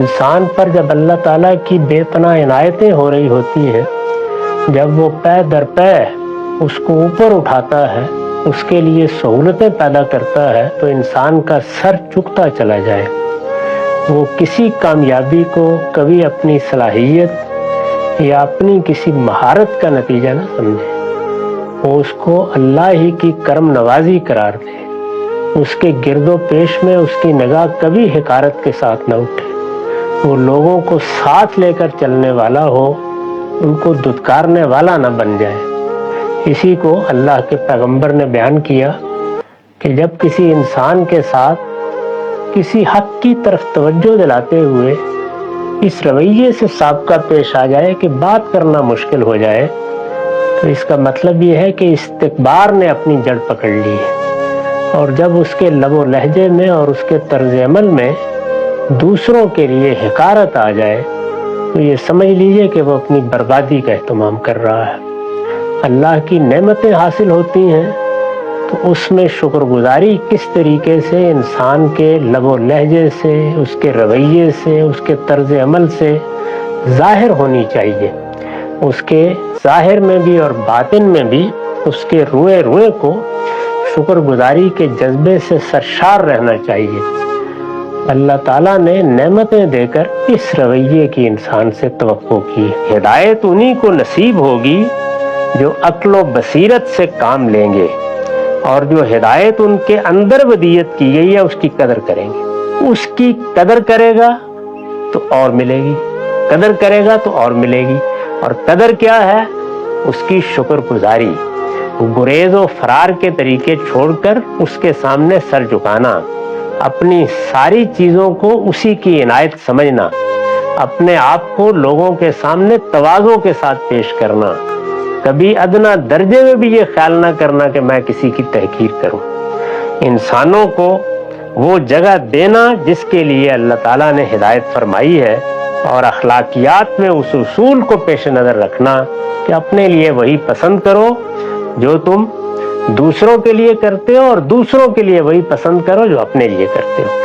انسان پر جب اللہ تعالیٰ کی بے پناہ عنایتیں ہو رہی ہوتی ہیں، جب وہ پے در پے اس کو اوپر اٹھاتا ہے، اس کے لیے سہولتیں پیدا کرتا ہے، تو انسان کا سر جھکتا چلا جائے۔ وہ کسی کامیابی کو کبھی اپنی صلاحیت یا اپنی کسی مہارت کا نتیجہ نہ سمجھے، وہ اس کو اللہ ہی کی کرم نوازی قرار دے۔ اس کے گرد و پیش میں اس کی نگاہ کبھی حقارت کے ساتھ نہ اٹھے، وہ لوگوں کو ساتھ لے کر چلنے والا ہو، ان کو دھتکارنے والا نہ بن جائے۔ اسی کو اللہ کے پیغمبر نے بیان کیا کہ جب کسی انسان کے ساتھ کسی حق کی طرف توجہ دلاتے ہوئے اس رویے سے سابقہ پیش آ جائے کہ بات کرنا مشکل ہو جائے، تو اس کا مطلب یہ ہے کہ استکبار نے اپنی جڑ پکڑ لی ہے، اور جب اس کے لب و لہجے میں اور اس کے طرز عمل میں دوسروں کے لیے حقارت آ جائے، تو یہ سمجھ لیجئے کہ وہ اپنی بربادی کا اہتمام کر رہا ہے۔ اللہ کی نعمتیں حاصل ہوتی ہیں تو اس میں شکر گزاری کس طریقے سے انسان کے لب و لہجے سے، اس کے رویے سے، اس کے طرز عمل سے ظاہر ہونی چاہیے۔ اس کے ظاہر میں بھی اور باطن میں بھی اس کے روئے روئے کو شکر گزاری کے جذبے سے سرشار رہنا چاہیے۔ اللہ تعالیٰ نے نعمتیں دے کر اس رویے کی انسان سے توقع کی۔ ہدایت انہی کو نصیب ہوگی جو عقل و بصیرت سے کام لیں گے، اور جو ہدایت ان کے اندر ودیت کی گئی ہے اس کی قدر کریں گے۔ اس کی قدر کرے گا تو اور ملے گی، قدر کرے گا تو اور ملے گی۔ اور قدر کیا ہے؟ اس کی شکر گزاری، گریز و فرار کے طریقے چھوڑ کر اس کے سامنے سر جھکانا، اپنی ساری چیزوں کو اسی کی عنایت سمجھنا، اپنے آپ کو لوگوں کے سامنے تواضع کے ساتھ پیش کرنا، کبھی ادنا درجے میں بھی یہ خیال نہ کرنا کہ میں کسی کی تحقیر کروں۔ انسانوں کو وہ جگہ دینا جس کے لیے اللہ تعالیٰ نے ہدایت فرمائی ہے، اور اخلاقیات میں اس اصول کو پیش نظر رکھنا کہ اپنے لیے وہی پسند کرو جو تم دوسروں کے لیے کرتے ہو، اور دوسروں کے لیے وہی پسند کرو جو اپنے لیے کرتے ہو۔